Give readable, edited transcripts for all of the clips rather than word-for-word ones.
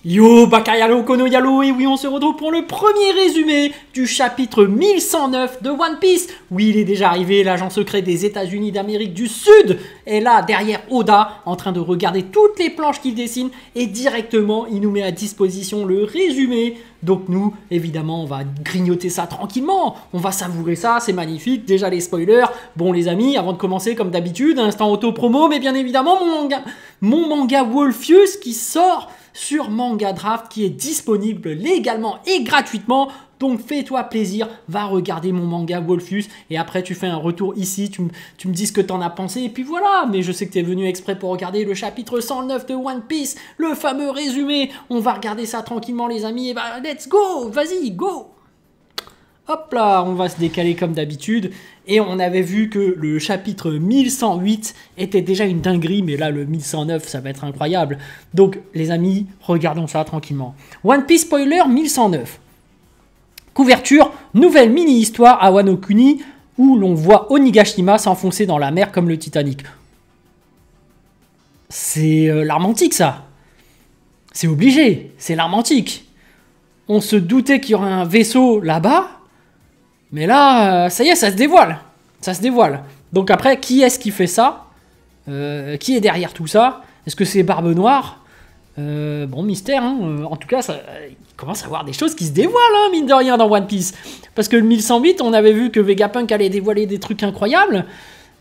Yo, Bakayalo, Kono Yalo, et oui, on se retrouve pour le premier résumé du chapitre 1109 de One Piece. Oui, il est déjà arrivé, l'agent secret des États-Unis d'Amérique du Sud est là, derrière Oda, en train de regarder toutes les planches qu'il dessine, et directement, il nous met à disposition le résumé. Donc nous, évidemment, on va grignoter ça tranquillement, on va savourer ça, c'est magnifique. Déjà les spoilers, bon les amis, avant de commencer, comme d'habitude, instant auto-promo, mais bien évidemment, mon manga Wolfius qui sort sur Manga Draft, qui est disponible légalement et gratuitement. Donc fais-toi plaisir, va regarder mon manga Wolfius et après tu fais un retour ici, tu me dis ce que t'en as pensé et puis voilà. Mais je sais que t'es venu exprès pour regarder le chapitre 109 de One Piece, le fameux résumé. On va regarder ça tranquillement les amis, et bah let's go, vas-y, go. Hop là, on va se décaler comme d'habitude. Et on avait vu que le chapitre 1108 était déjà une dinguerie, mais là le 1109 ça va être incroyable. Donc les amis, regardons ça tranquillement. One Piece spoiler 1109. Couverture, nouvelle mini-histoire à Wano Kuni où l'on voit Onigashima s'enfoncer dans la mer comme le Titanic. C'est l'arme antique ça. C'est obligé, c'est l'arme antique. On se doutait qu'il y aurait un vaisseau là-bas. Mais là, ça y est, ça se dévoile. Ça se dévoile. Donc après, qui est-ce qui fait ça? Qui est derrière tout ça? Est-ce que c'est Barbe Noire? Bon, mystère. Hein. En tout cas, il commence à y avoir des choses qui se dévoilent, hein, mine de rien, dans One Piece. Parce que le 1108, on avait vu que Vegapunk allait dévoiler des trucs incroyables.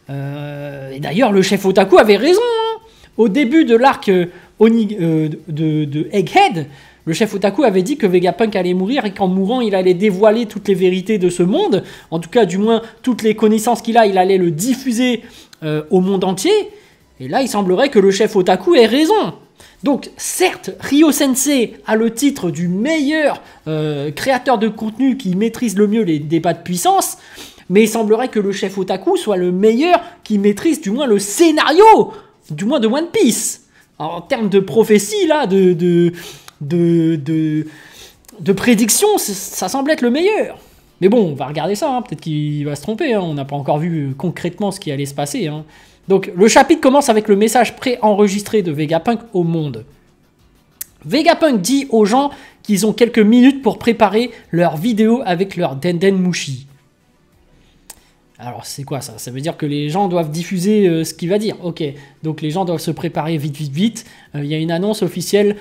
Et d'ailleurs, le chef Otaku avait raison. Hein. Au début de l'arc de Egghead, le chef Otaku avait dit que Vegapunk allait mourir et qu'en mourant, il allait dévoiler toutes les vérités de ce monde. En tout cas, du moins, toutes les connaissances qu'il a, il allait le diffuser au monde entier. Et là, il semblerait que le chef Otaku ait raison. Donc, certes, Ryo Sensei a le titre du meilleur créateur de contenu qui maîtrise le mieux les débats de puissance, mais il semblerait que le chef Otaku soit le meilleur qui maîtrise du moins le scénario, du moins de One Piece. Alors, en termes de prophétie, là, de prédiction, ça semble être le meilleur. Mais bon, on va regarder ça, hein. Peut-être qu'il va se tromper, hein. On n'a pas encore vu concrètement ce qui allait se passer. Hein. Donc le chapitre commence avec le message pré-enregistré de Vegapunk au monde. Vegapunk dit aux gens qu'ils ont quelques minutes pour préparer leur vidéo avec leur Denden Mushi. Alors c'est quoi ça? Ça veut dire que les gens doivent diffuser ce qu'il va dire. Ok, donc les gens doivent se préparer vite. Il y a une annonce officielle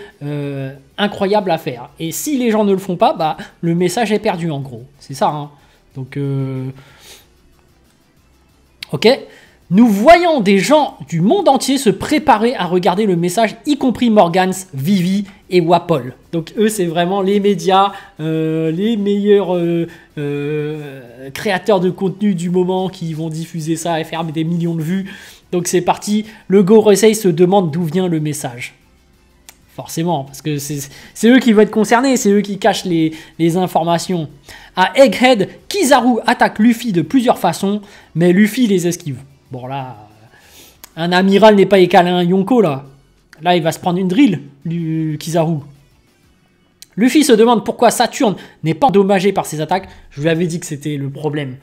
incroyable à faire. Et si les gens ne le font pas, bah, le message est perdu en gros. C'est ça. Hein. Donc, ok. Nous voyons des gens du monde entier se préparer à regarder le message, y compris Morgans, Vivi et Wapol. Donc eux, c'est vraiment les médias, les meilleurs créateurs de contenu du moment qui vont diffuser ça et faire des millions de vues. Donc c'est parti, le Gorosei se demande d'où vient le message. Forcément, parce que c'est eux qui vont être concernés, c'est eux qui cachent les informations. À Egghead, Kizaru attaque Luffy de plusieurs façons, mais Luffy les esquive. Bon là, un amiral n'est pas égal à un Yonko là. Là, il va se prendre une drill, Kizaru. Luffy se demande pourquoi Saturne n'est pas endommagé par ses attaques. Je vous avais dit que c'était le problème.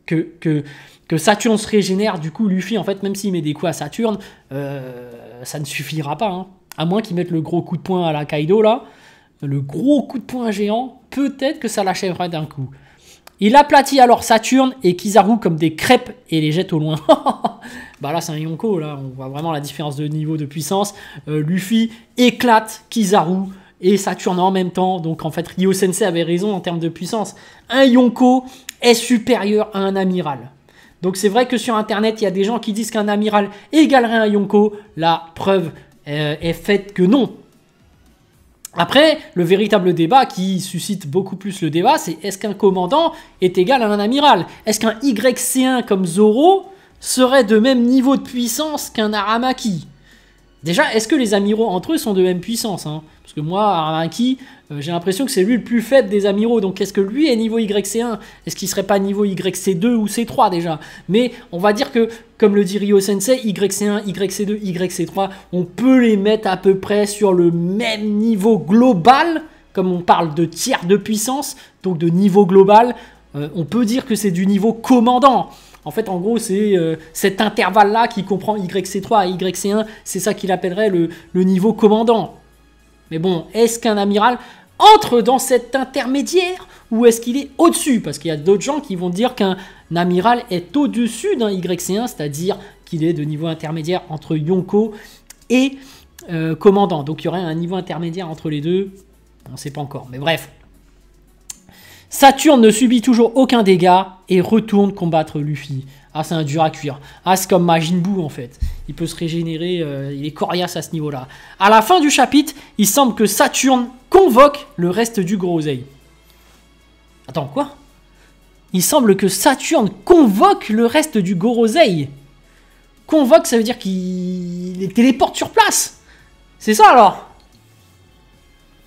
Que Saturne se régénère, du coup, Luffy, en fait, même s'il met des coups à Saturne, ça ne suffira pas. Hein. À moins qu'il mette le gros coup de poing à la Kaido là. Le gros coup de poing géant, peut-être que ça l'achèvera d'un coup. Il aplatit alors Saturne et Kizaru comme des crêpes et les jette au loin. Bah là c'est un Yonko, là on voit vraiment la différence de niveau de puissance. Luffy éclate Kizaru et Saturne en même temps. Donc en fait Ryo Sensei avait raison en termes de puissance. Un Yonko est supérieur à un amiral. Donc c'est vrai que sur internet il y a des gens qui disent qu'un amiral égalerait un Yonko. La preuve est faite que non. Après, le véritable débat qui suscite beaucoup plus le débat, c'est est-ce qu'un commandant est égal à un amiral? Est-ce qu'un YC1 comme Zoro serait de même niveau de puissance qu'un Aramaki? Déjà, est-ce que les amiraux entre eux sont de même puissance hein? Parce que moi, Aramaki, j'ai l'impression que c'est lui le plus faible des amiraux. Donc est-ce que lui est niveau YC1? Est-ce qu'il serait pas niveau YC2 ou C3 déjà? Mais on va dire que, comme le dit Ryo Sensei, YC1, YC2, YC3, on peut les mettre à peu près sur le même niveau global. Comme on parle de tiers de puissance, donc de niveau global, on peut dire que c'est du niveau commandant. En fait, en gros, c'est cet intervalle-là qui comprend YC3 et YC1, c'est ça qu'il appellerait le niveau commandant. Mais bon, est-ce qu'un amiral entre dans cet intermédiaire ou est-ce qu'il est au-dessus? Parce qu'il y a d'autres gens qui vont dire qu'un amiral est au-dessus d'un YC1, c'est-à-dire qu'il est de niveau intermédiaire entre Yonko et commandant. Donc il y aurait un niveau intermédiaire entre les deux, on ne sait pas encore, mais bref. Saturne ne subit toujours aucun dégât et retourne combattre Luffy. Ah, c'est un dur à cuire. Ah, c'est comme Majin Buu en fait. Il peut se régénérer, il est coriace à ce niveau-là. À la fin du chapitre, il semble que Saturne convoque le reste du Gorosei. Attends, quoi? Il semble que Saturne convoque le reste du Gorosei. Convoque, ça veut dire qu'il les téléporte sur place. C'est ça alors?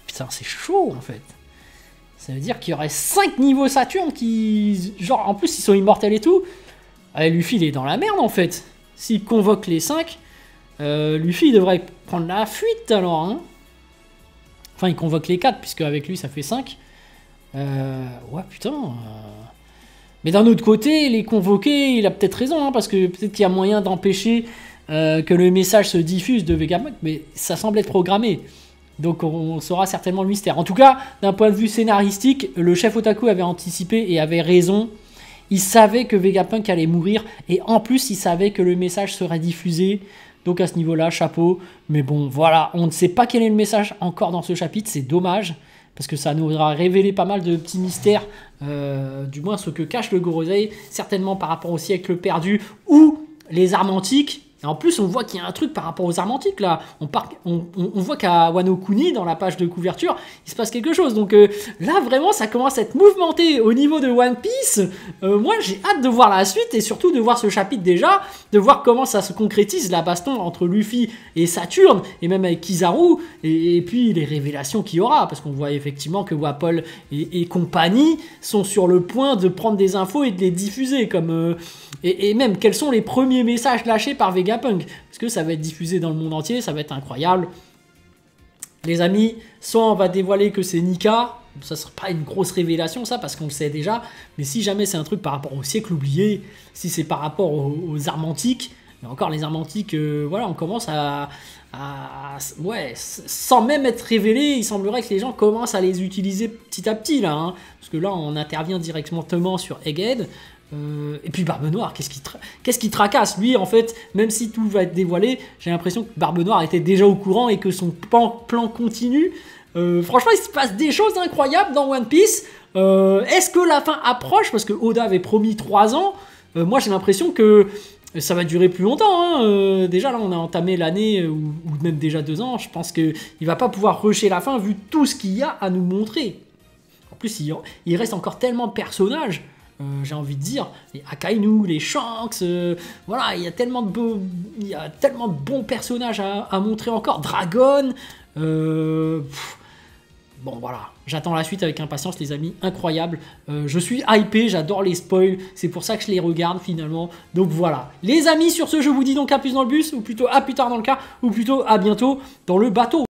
Putain, c'est chaud en fait. Ça veut dire qu'il y aurait 5 niveaux Saturne qui... Genre, en plus, ils sont immortels et tout. Luffy, il est dans la merde, en fait. S'il convoque les 5, Luffy, il devrait prendre la fuite, alors. Hein. Enfin, il convoque les 4, puisque avec lui, ça fait 5. Ouais, putain. Mais d'un autre côté, les convoquer, il a peut-être raison, hein, parce que peut-être qu'il y a moyen d'empêcher que le message se diffuse de Vegapunk, mais ça semble être programmé. Donc on saura certainement le mystère. En tout cas, d'un point de vue scénaristique, le chef Otaku avait anticipé et avait raison. Il savait que Vegapunk allait mourir et en plus il savait que le message serait diffusé. Donc à ce niveau-là, chapeau. Mais bon, voilà, on ne sait pas quel est le message encore dans ce chapitre. C'est dommage parce que ça nous aura révélé pas mal de petits mystères. Du moins ce que cache le Gorosei, certainement par rapport au siècle perdu ou les armes antiques. Et en plus, on voit qu'il y a un truc par rapport aux armes antiques, là. On voit qu'à Wano Kuni, dans la page de couverture, il se passe quelque chose. Donc là, vraiment, ça commence à être mouvementé au niveau de One Piece. Moi, j'ai hâte de voir la suite et surtout de voir ce chapitre déjà, de voir comment ça se concrétise, la baston entre Luffy et Saturne, et même avec Kizaru, et puis les révélations qu'il y aura. Parce qu'on voit effectivement que Wapol et compagnie sont sur le point de prendre des infos et de les diffuser. Et même, quels sont les premiers messages lâchés par Vegapunk? Parce que ça va être diffusé dans le monde entier, ça va être incroyable. Les amis, soit on va dévoiler que c'est Nika, ça ne sera pas une grosse révélation ça, parce qu'on le sait déjà, mais si jamais c'est un truc par rapport au siècle oublié, si c'est par rapport aux armes antiques, mais encore les armes antiques, voilà, on commence ouais, sans même être révélé, il semblerait que les gens commencent à les utiliser petit à petit là, hein, parce que là on intervient directement sur Egghead. Et puis Barbe Noire, qu'est-ce qui tracasse? Lui, en fait, même si tout va être dévoilé, j'ai l'impression que Barbe Noire était déjà au courant et que son plan continue. Franchement, il se passe des choses incroyables dans One Piece. Est-ce que la fin approche? Parce que Oda avait promis 3 ans. Moi, j'ai l'impression que ça va durer plus longtemps. Hein. Déjà, là, on a entamé l'année, ou même déjà 2 ans. Je pense qu'il ne va pas pouvoir rusher la fin vu tout ce qu'il y a à nous montrer. En plus, il reste encore tellement de personnages. J'ai envie de dire, les Akainu, les Shanks, voilà, il y a tellement de bons personnages à montrer encore. Dragon, bon voilà, j'attends la suite avec impatience les amis, incroyable. Je suis hypé, j'adore les spoils, c'est pour ça que je les regarde finalement. Donc voilà, les amis, sur ce je vous dis donc à plus dans le bus, ou plutôt à plus tard dans le car, ou plutôt à bientôt dans le bateau.